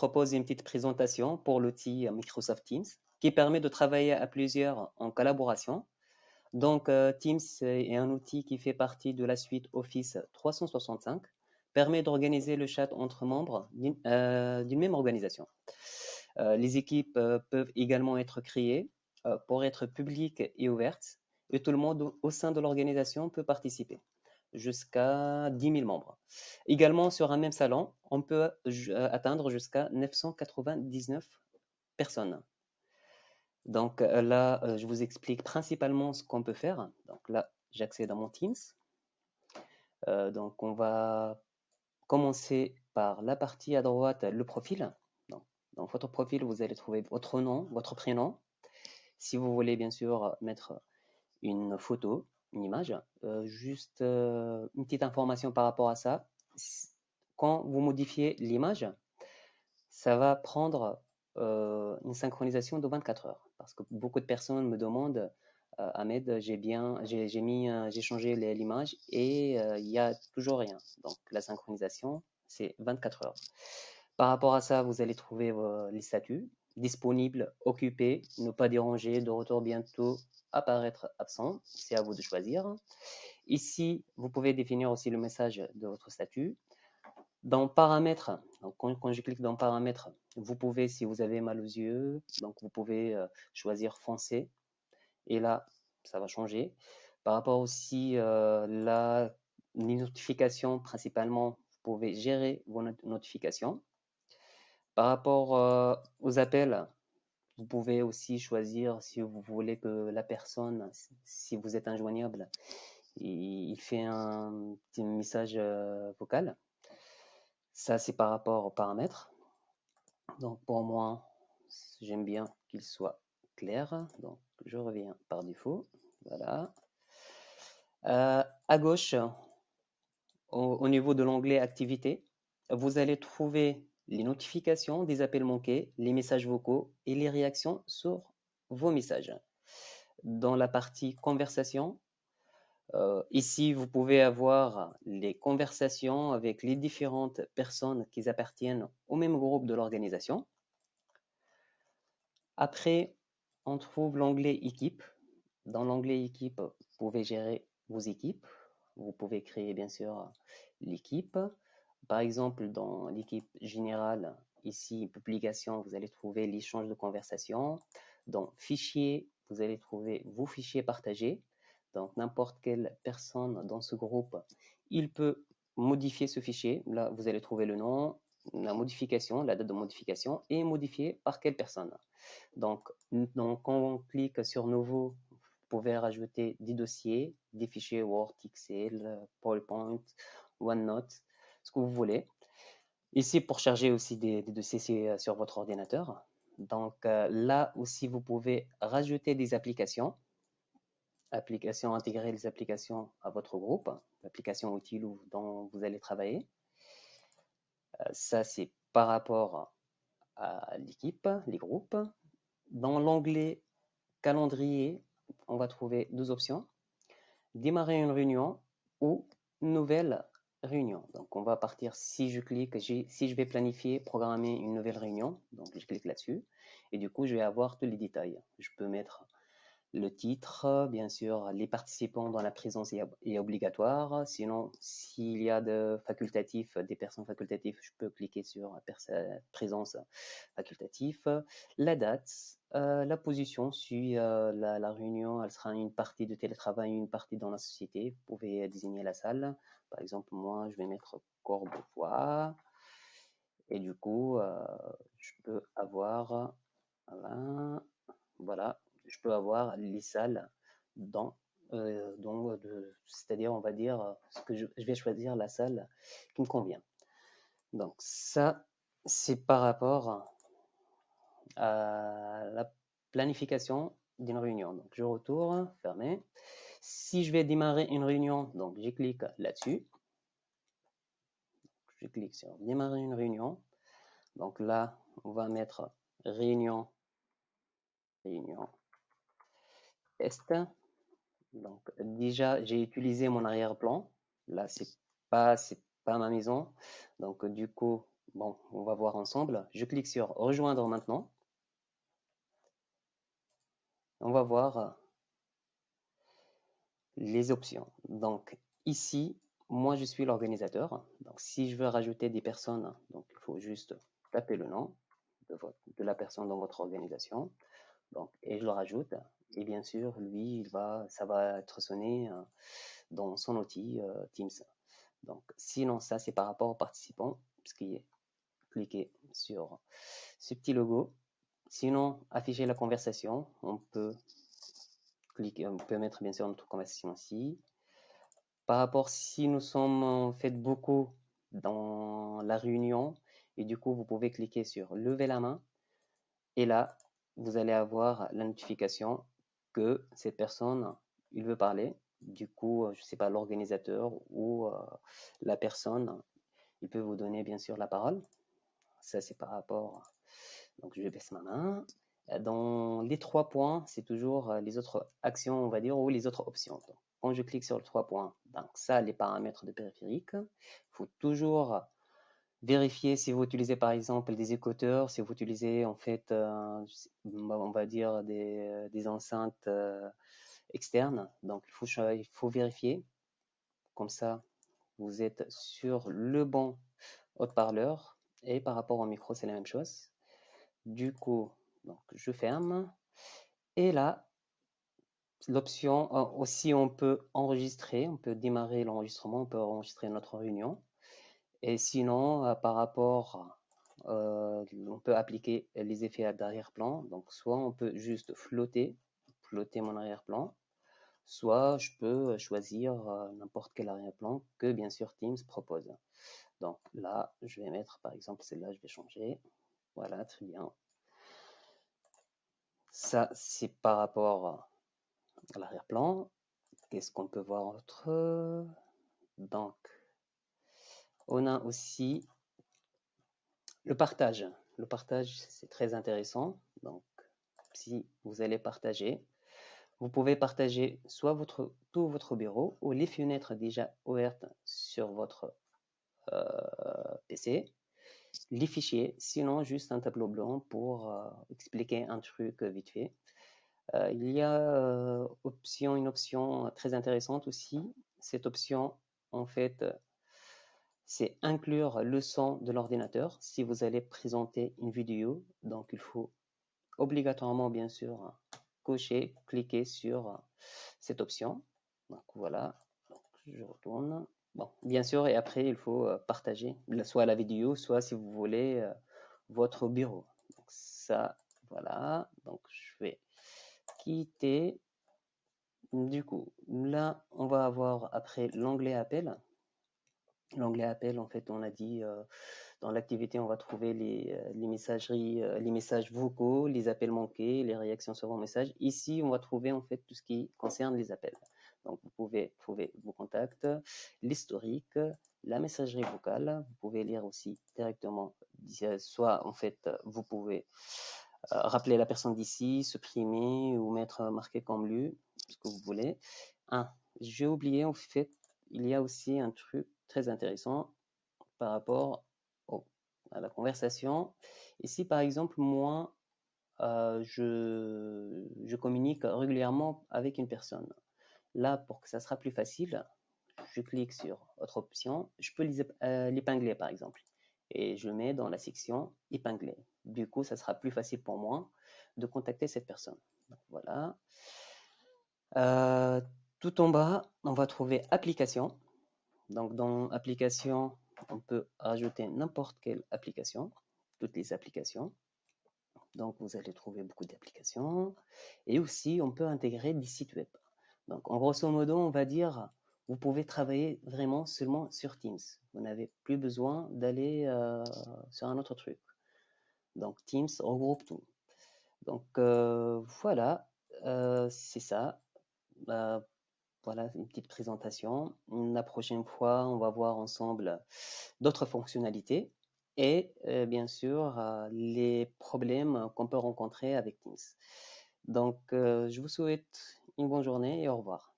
propose une petite présentation pour l'outil Microsoft Teams qui permet de travailler à plusieurs en collaboration. Donc, Teams est un outil qui fait partie de la suite Office 365, permet d'organiser le chat entre membres d'une même organisation. Les équipes peuvent également être créées pour être publiques et ouvertes, et tout le monde au sein de l'organisation peut participer, jusqu'à 10 000 membres. Également, sur un même salon, on peut atteindre jusqu'à 999 personnes. Donc là, je vous explique principalement ce qu'on peut faire. Donc là, j'accède à mon Teams. Donc on va commencer par la partie à droite, le profil. Donc, dans votre profil, vous allez trouver votre nom, votre prénom. Si vous voulez bien sûr mettre une photo, une image, juste une petite information par rapport à ça. Quand vous modifiez l'image, ça va prendre une synchronisation de 24 heures. Parce que beaucoup de personnes me demandent, Ahmed, j'ai changé l'image et il n'y a toujours rien. Donc la synchronisation, c'est 24 heures. Par rapport à ça, vous allez trouver les statuts disponibles, occupés, ne pas déranger, de retour bientôt, apparaître absent. C'est à vous de choisir. Ici, vous pouvez définir aussi le message de votre statut. Dans paramètres, donc quand je clique dans paramètres, vous pouvez, si vous avez mal aux yeux, donc vous pouvez choisir foncé. Et là, ça va changer. Par rapport aussi les notifications, principalement, vous pouvez gérer vos notifications. Par rapport aux appels, vous pouvez aussi choisir si vous voulez que la personne, si vous êtes injoignable, il fait un petit message vocal. Ça, c'est par rapport aux paramètres. Donc, pour moi, j'aime bien qu'il soit clair. Donc, je reviens par défaut. Voilà. À gauche, au niveau de l'onglet Activité, vous allez trouver les notifications des appels manqués, les messages vocaux et les réactions sur vos messages. Dans la partie Conversation, ici, vous pouvez avoir les conversations avec les différentes personnes qui appartiennent au même groupe de l'organisation. Après, on trouve l'onglet Équipe. Dans l'onglet Équipe, vous pouvez gérer vos équipes. Vous pouvez créer bien sûr l'équipe. Par exemple, dans l'équipe générale, ici, publication, vous allez trouver l'échange de conversation. Dans fichier, vous allez trouver vos fichiers partagés. Donc, n'importe quelle personne dans ce groupe, il peut modifier ce fichier. Là, vous allez trouver le nom, la modification, la date de modification et modifié par quelle personne. Donc, quand on clique sur Nouveau, vous pouvez rajouter des dossiers, des fichiers Word, Excel, PowerPoint, OneNote, ce que vous voulez. Ici, pour charger aussi des dossiers, c'est sur votre ordinateur. Donc là aussi, vous pouvez rajouter des applications, intégrer les applications à votre groupe, l'application utile dont vous allez travailler. Ça, c'est par rapport à l'équipe, les groupes. Dans l'onglet calendrier, on va trouver deux options. Démarrer une réunion ou nouvelle réunion. Donc, on va partir, si je clique, si je vais planifier, programmer une nouvelle réunion, donc je clique là-dessus, et du coup, je vais avoir tous les détails. Je peux mettre le titre, bien sûr, les participants dont la présence est obligatoire. Sinon, s'il y a des personnes facultatives, je peux cliquer sur présence facultative. La date, la position, si la réunion, elle sera une partie de télétravail, une partie dans la société. Vous pouvez désigner la salle. Par exemple, moi, je vais mettre Courbevoie. Et du coup, je peux avoir, voilà, je peux avoir les salles c'est-à-dire, on va dire, je vais choisir la salle qui me convient. Donc ça, c'est par rapport à la planification d'une réunion. Donc je retourne, fermé. Si je vais démarrer une réunion, donc je clique là-dessus. Je clique sur démarrer une réunion. Donc là, on va mettre réunion test. Donc déjà, j'ai utilisé mon arrière-plan. Là, c'est pas ma maison. Donc du coup, Bon, on va voir ensemble. Je clique sur rejoindre maintenant. On va voir les options. Donc ici, moi je suis l'organisateur. Donc si je veux rajouter des personnes, donc il faut juste taper le nom de la personne dans votre organisation. Donc, et je le rajoute. Et bien sûr, lui, ça va être sonné dans son outil Teams. Donc, sinon, ça, c'est par rapport aux participants, ce qui est cliquer sur ce petit logo. Sinon, afficher la conversation, on peut cliquer, on peut mettre bien sûr notre conversation ici. Par rapport, si nous sommes en fait beaucoup dans la réunion, et du coup, vous pouvez cliquer sur lever la main, et là, vous allez avoir la notification que cette personne, il veut parler. Du coup, je ne sais pas, l'organisateur ou la personne, il peut vous donner bien sûr la parole. Ça, c'est par rapport. Donc, je baisse ma main. Dans les 3 points, c'est toujours les autres actions, on va dire, ou les autres options. Donc, quand je clique sur les 3 points, donc ça, les paramètres de périphérique, il faut toujours vérifier si vous utilisez par exemple des écouteurs, si vous utilisez en fait, on va dire des enceintes externes. Donc, il faut vérifier. Comme ça, vous êtes sur le bon haut-parleur. Et par rapport au micro, c'est la même chose. Du coup, donc je ferme. Et là, l'option aussi, on peut enregistrer, on peut démarrer l'enregistrement, on peut enregistrer notre réunion. Et sinon, par rapport, on peut appliquer les effets d'arrière-plan. Donc, soit on peut juste flotter mon arrière-plan, soit je peux choisir n'importe quel arrière-plan que bien sûr Teams propose. Donc là, je vais mettre par exemple celle-là, je vais changer. Voilà, très bien. Ça, c'est par rapport à l'arrière-plan. Qu'est-ce qu'on peut voir autre? Donc, on a aussi le partage. Le partage, c'est très intéressant. Donc, si vous allez partager, vous pouvez partager soit tout votre bureau ou les fenêtres déjà ouvertes sur votre PC, les fichiers, sinon juste un tableau blanc pour expliquer un truc vite fait. Il y a une option très intéressante aussi. Cette option, en fait, c'est inclure le son de l'ordinateur si vous allez présenter une vidéo. Donc, il faut obligatoirement, bien sûr, cliquer sur cette option. Donc, voilà, donc, je retourne. Bon, bien sûr, et après, il faut partager soit la vidéo, soit si vous voulez, votre bureau. Donc, ça, voilà. Donc, je vais quitter. Du coup, là, on va avoir après l'onglet appel. L'onglet appel, en fait, on a dit dans l'activité, on va trouver les messageries, les messages vocaux, les appels manqués, les réactions sur vos messages. Ici, on va trouver en fait tout ce qui concerne les appels. Donc, vous pouvez trouver vos contacts, l'historique, la messagerie vocale. Vous pouvez lire aussi directement, soit en fait, vous pouvez rappeler la personne d'ici, supprimer ou mettre marqué comme lu, ce que vous voulez. J'ai oublié, en fait, il y a aussi un truc très intéressant par rapport à la conversation. Ici, par exemple, moi, je communique régulièrement avec une personne. Là, pour que ça sera plus facile, je clique sur autre option. Je peux l'épingler, par exemple. Et je mets dans la section épingler. Du coup, ça sera plus facile pour moi de contacter cette personne. Donc, voilà. Tout en bas, on va trouver application. Donc, dans application, on peut rajouter n'importe quelle application, toutes les applications. Donc, vous allez trouver beaucoup d'applications. Et aussi, on peut intégrer des sites web. Donc, en grosso modo, on va dire, vous pouvez travailler vraiment seulement sur Teams. Vous n'avez plus besoin d'aller sur un autre truc. Donc, Teams regroupe tout. Donc, voilà, c'est ça. Voilà une petite présentation. La prochaine fois, on va voir ensemble d'autres fonctionnalités et bien sûr les problèmes qu'on peut rencontrer avec Teams. Donc, je vous souhaite une bonne journée et au revoir.